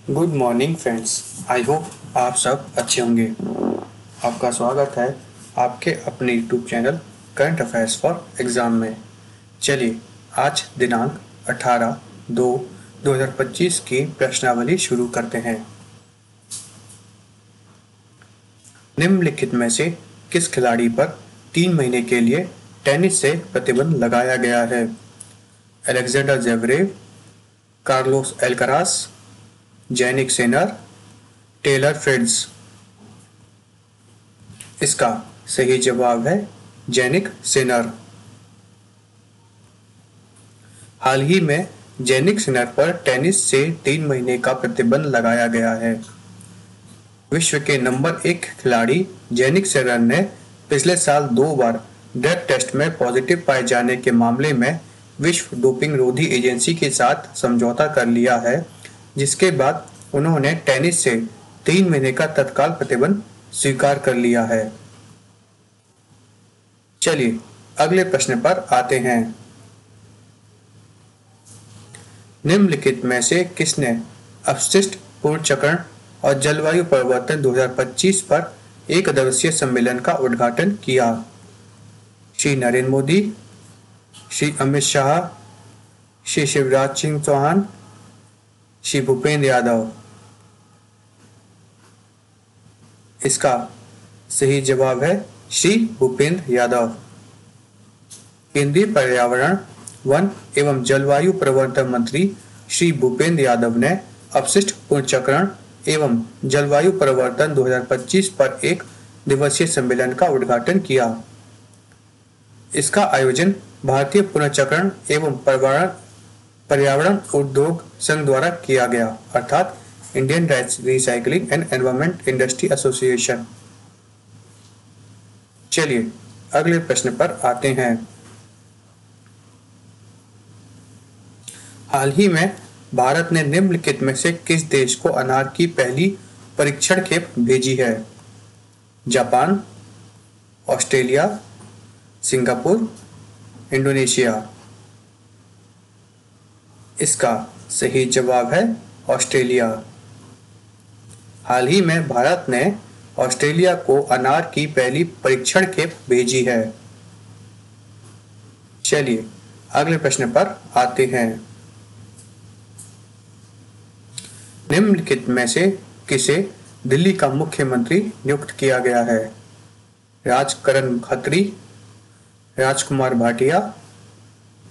Good morning friends. I hope आप सब अच्छे होंगे। आपका स्वागत है आपके अपने YouTube channel current affairs for exam में। चलिए आज दिनांक 18/2/2025 की प्रश्नावली शुरू करते हैं। निम्नलिखित में से किस खिलाड़ी पर 3 महीने के लिए टेनिस से प्रतिबंध लगाया गया है? Alexander Zverev, Carlos Alcaraz, Jannik Sinner, Taylor Fritz. इसका सही जवाब है जैनिक सिनर। हाल ही में जैनिक सिनर पर टेनिस से 3 महीने का प्रतिबंध लगाया गया है। विश्व के नंबर 1 खिलाड़ी जैनिक सिनर ने पिछले साल 2 बार ड्रग टेस्ट में पॉजिटिव पाए जाने के मामले में विश्व डोपिंग रोधी एजेंसी के साथ समझौता कर लिया है, जिसके बाद उन्होंने टेनिस से 3 महीने का तत्काल प्रतिबंध स्वीकार कर लिया है। चलिए अगले प्रश्न पर आते हैं। निम्नलिखित में से किसने अपशिष्ट पुनर्चक्रण और जलवायु परिवर्तन 2025 पर एक दिवसीय सम्मेलन का उद्घाटन किया? श्री नरेंद्र मोदी, श्री अमित शाह, श्री शिवराज सिंह चौहान, श्री भूपेंद्र यादव। इसका सही जवाब है श्री भूपेंद्र यादव। केंद्रीय पर्यावरण, वन एवं जलवायु परिवर्तन मंत्री श्री भूपेंद्र यादव ने अपशिष्ट पुनर्चक्रण एवं जलवायु परिवर्तन 2025 पर एक दिवसीय सम्मेलन का उद्घाटन किया। इसका आयोजन भारतीय पुनर्चक्रण एवं पर्यावरण उद्योग संघ द्वारा किया गया, अर्थात Indian recycling and environment industry association. चलिए अगले प्रश्न पर आते हैं। हाल ही में भारत ने निम्नलिखित में से किस देश को अनार की पहली परीक्षण खेप भेजी है? Japan, Australia, Singapore, Indonesia. इसका सही जवाब है ऑस्ट्रेलिया। हाल ही में भारत ने ऑस्ट्रेलिया को अनार की पहली परीक्षण खेप भेजी है। चलिए अगले प्रश्न पर आते हैं। निम्नलिखित में से किसे दिल्ली का मुख्यमंत्री नियुक्त किया गया है? राजकरण खत्री, राजकुमार भाटिया,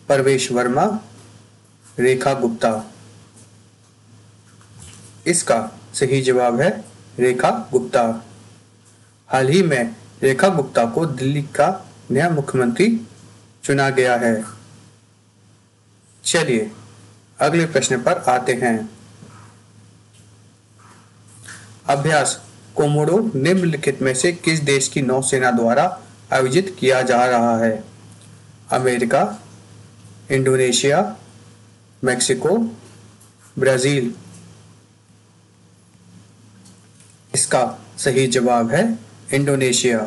परवेश वर्मा, रेखा गुप्ता। इसका सही जवाब है रेखा गुप्ता। हाल ही में रेखा गुप्ता को दिल्ली का नया मुख्यमंत्री चुना गया है। चलिए अगले प्रश्न पर आते हैं। अभ्यास कोमोडो निम्नलिखित में से किस देश की नौसेना द्वारा आयोजित किया जा रहा है? America, Indonesia, Mexico, Brazil. इसका सही जवाब है इंडोनेशिया।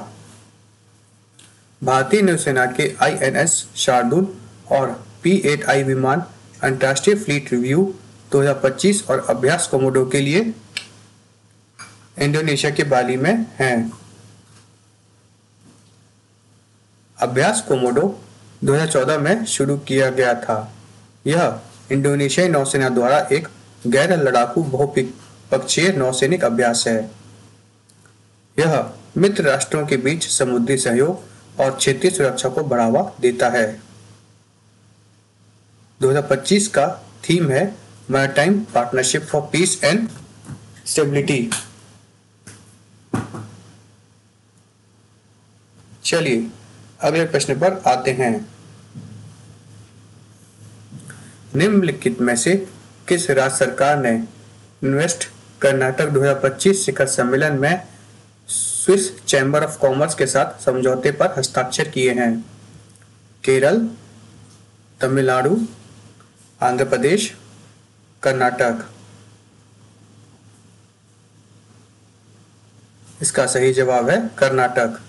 भारतीय नौसेना के INS शार्दुल और P-8I विमान अंतर्राष्ट्रीय फ्लीट रिव्यू 2025 और अभ्यास कोमोडो के लिए इंडोनेशिया के बाली में हैं। अभ्यास कोमोडो 2014 में शुरू किया गया था। यह इंडोनेशियाई नौसेना द्वारा एक गैर लड़ाकू बहुपक्षीय नौसैनिक अभ्यास है। यह मित्र राष्ट्रों के बीच समुद्री सहयोग और क्षेत्रीय सुरक्षा को बढ़ावा देता है। 2025 का थीम है maritime partnership for piece and stability. चलिए अगले प्रश्न पर आते हैं। निम्नलिखित में से किस राज्य सरकार ने इन्वेस्ट कर्नाटक 2025 शिखर सम्मेलन में स्विस चैम्बर ऑफ कॉमर्स के साथ समझौते पर हस्ताक्षर किए हैं? केरल, तमिलनाडु, आंध्र प्रदेश, कर्नाटक। इसका सही जवाब है कर्नाटक।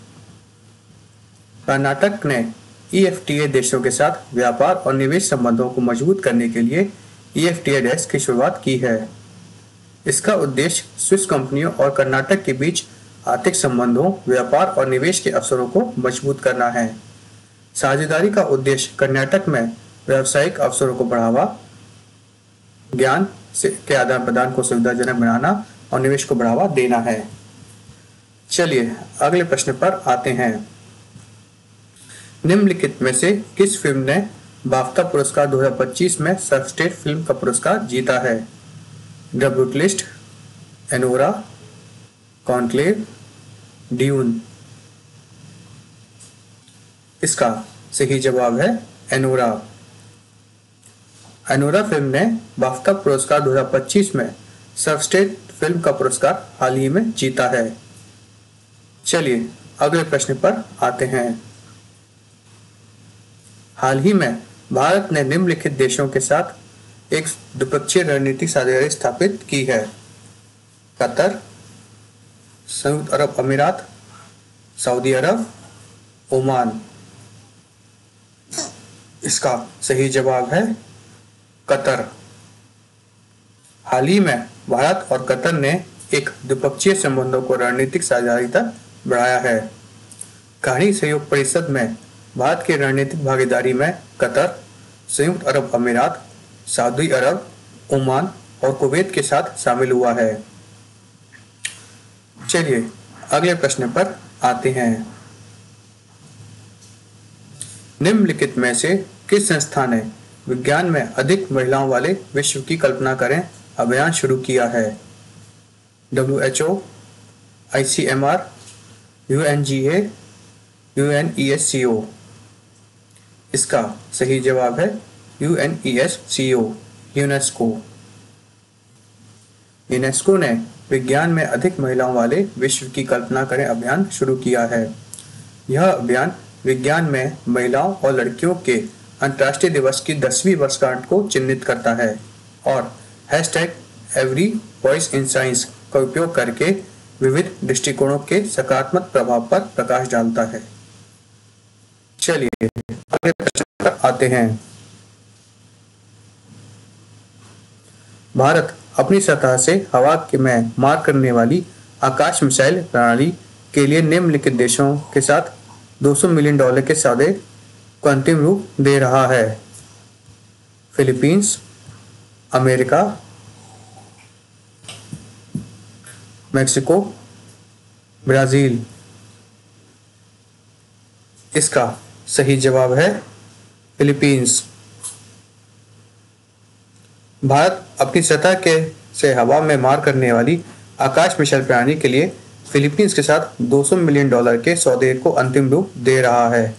कर्नाटक ने EFTA देशों के साथ व्यापार और निवेश संबंधों को मजबूत करने के लिए EFTA डेस्क की शुरुआत की है। इसका उद्देश्य स्विस कंपनियों और कर्नाटक के बीच आर्थिक संबंधों, व्यापार और निवेश के अवसरों को मजबूत करना है। साझेदारी का उद्देश्य कर्नाटक में व्यावसायिक अवसरों को बढ़ावा, ज्ञान के आदान प्रदान को सुविधाजनक बनाना और निवेश को बढ़ावा देना है। चलिए अगले प्रश्न पर आते हैं। निम्नलिखित में से किस फिल्म ने बाफ्ता पुरस्कार 2025 में सर्वश्रेष्ठ फिल्म का पुरस्कार जीता है? The brutalist, Anura, conclave, dune. इसका सही जवाब है एनोरा। एनोरा फिल्म ने बाफ्ता पुरस्कार 2025 में सर्वश्रेष्ठ फिल्म का पुरस्कार हाल ही में जीता है। चलिए अगले प्रश्न पर आते हैं। हाल ही में भारत ने निम्नलिखित देशों के साथ एक द्विपक्षीय रणनीतिक साझेदारी स्थापित की है? कतर, संयुक्त अरब अमीरात, सऊदी अरब, ओमान। इसका सही जवाब है कतर। हाल ही में भारत और कतर ने एक द्विपक्षीय संबंधों को रणनीतिक साझेदारी तक बढ़ाया है। खाड़ी सहयोग परिषद में भारत की रणनीतिक भागीदारी में कतर, संयुक्त अरब अमीरात, सऊदी अरब, ओमान और कुवैत के साथ शामिल हुआ है। चलिए अगले प्रश्न पर आते हैं। निम्नलिखित में से किस संस्था ने विज्ञान में अधिक महिलाओं वाले विश्व की कल्पना करें अभियान शुरू किया है? WHO, ICMR, UNGA, UNESCO। इसका सही जवाब है UNESCO, यूनेस्को। यूनेस्को ने विज्ञान में अधिक महिलाओं वाले विश्व की कल्पना करें अभियान शुरू किया है। यह अभियान विज्ञान में महिलाओं और लड़कियों के अंतर्राष्ट्रीय दिवस की 10वीं वर्षगांठ को चिन्हित करता है और #EveryVoiceInScience का उपयोग करके विविध दृष्टिकोणों के सकारात्मक प्रभाव पर प्रकाश डालता है। चलिए अगले प्रश्न पर आते हैं। भारत अपनी सतह से हवा में मार करने वाली आकाश मिसाइल प्रणाली के लिए निम्नलिखित देशों के साथ $200 मिलियन के सौदे को अंतिम रूप दे रहा है? Philippines, America, Mexico, Brazil. इसका सही जवाब है फिलीपींस। भारत अपनी सतह के से हवा में मार करने वाली आकाश मिसाइल प्रणाली के लिए फिलीपींस के साथ $200 मिलियन के सौदे को अंतिम रूप दे रहा है।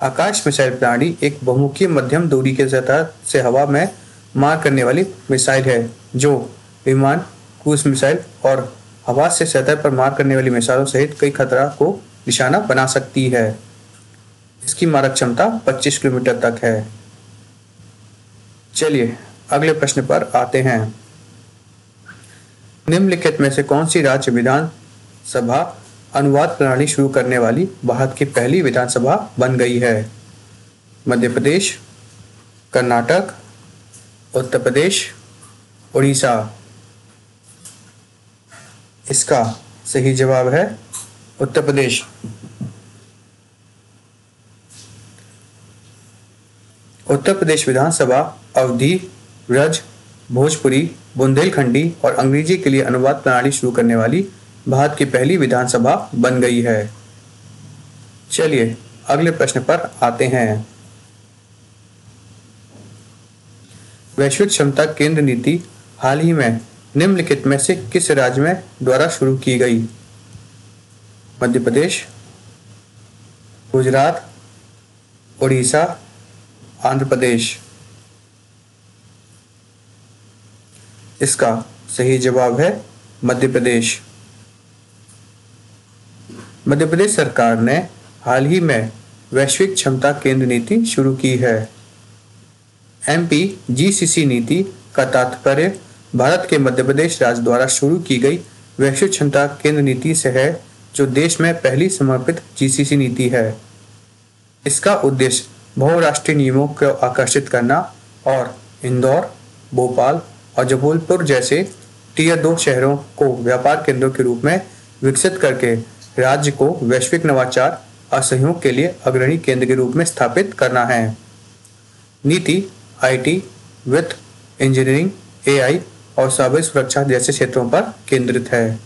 आकाश मिसाइल प्रणाली एक बहुमुखी मध्यम दूरी के सतह से हवा में मार करने वाली मिसाइल है जो विमान, क्रूज मिसाइल और हवा से सतह पर मार करने वाली मिसाइलों सहित कई खतरा को निशाना बना सकती है। इसकी मारक क्षमता 25 किलोमीटर तक है। चलिए अगले प्रश्न पर आते हैं। निम्नलिखित में से कौन सी राज्य विधानसभा अनुवाद प्रणाली शुरू करने वाली भारत की पहली विधानसभा बन गई है? मध्य प्रदेश, कर्नाटक, उत्तर प्रदेश, उड़ीसा। इसका सही जवाब है उत्तर प्रदेश। उत्तर प्रदेश विधानसभा अवधी, ब्रज, भोजपुरी, बुंदेलखंडी और अंग्रेजी के लिए अनुवाद प्रणाली शुरू करने वाली भारत की पहली विधानसभा बन गई है। चलिए अगले प्रश्न पर आते हैं। वैश्विक क्षमता केंद्र नीति हाल ही में निम्नलिखित में से किस राज्य में द्वारा शुरू की गई? मध्य प्रदेश, गुजरात, उड़ीसा, आंध्र प्रदेश। इसका सही जवाब है मध्य प्रदेश। मध्य प्रदेश सरकार ने हाल ही में वैश्विक क्षमता केंद्र नीति शुरू की है। MPGCC नीति का तात्पर्य भारत के मध्य प्रदेश राज्य द्वारा शुरू की गई वैश्विक क्षमता केंद्र नीति से है, जो देश में पहली समर्पित GCC नीति है। इसका उद्देश्य बहुराष्ट्रीय नियमों को आकर्षित करना और इंदौर, भोपाल और जबलपुर जैसे टीयर 2 शहरों को व्यापार केंद्रों के रूप में विकसित करके राज्य को वैश्विक नवाचार और सहयोग के लिए अग्रणी केंद्र के रूप में स्थापित करना है। नीति आईटी, वित्त, इंजीनियरिंग, एआई और साइबर सुरक्षा जैसे क्षेत्रों पर केंद्रित है।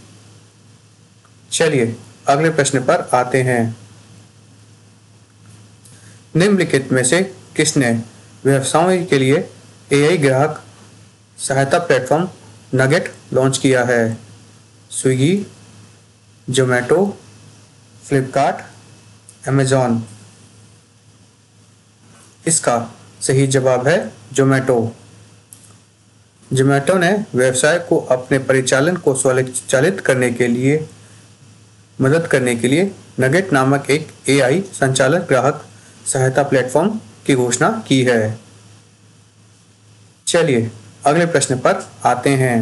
चलिए अगले प्रश्न पर आते हैं। निम्नलिखित में से किसने व्यवसायों के लिए एआई ग्राहक सहायता प्लेटफॉर्म नगेट लॉन्च किया है? Swiggy, Zomato, Flipkart, Amazon. इसका सही जवाब है जोमेटो। जोमेटो ने व्यवसाय को अपने परिचालन को स्वचालित करने के लिए मदद करने के लिए नगेट नामक एक एआई संचालित ग्राहक सहायता प्लेटफॉर्म की घोषणा की है। चलिए अगले प्रश्न पर आते हैं।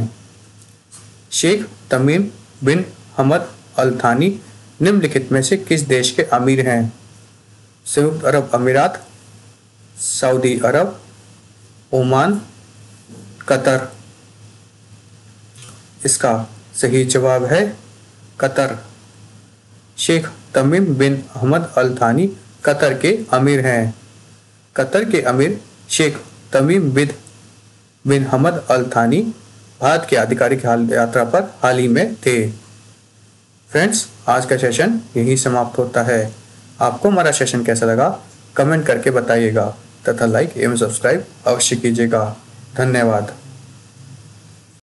शेख तमीम बिन हमद अल थानी निम्नलिखित में से किस देश के अमीर हैं? संयुक्त अरब अमीरात, सऊदी अरब, ओमान, कतर। इसका सही जवाब है कतर। शेख तमीम बिन अहमद अल थानी कतर के अमीर हैं। कतर के अमीर शेख तमीम बिन हमद अल थानी भारत के आधिकारिक यात्रा पर हाल ही में थे। फ्रेंड्स, आज का सेशन यही समाप्त होता है। आपको हमारा सेशन कैसा लगा कमेंट करके बताइएगा तथा लाइक एवं सब्सक्राइब अवश्य कीजिएगा। धन्यवाद।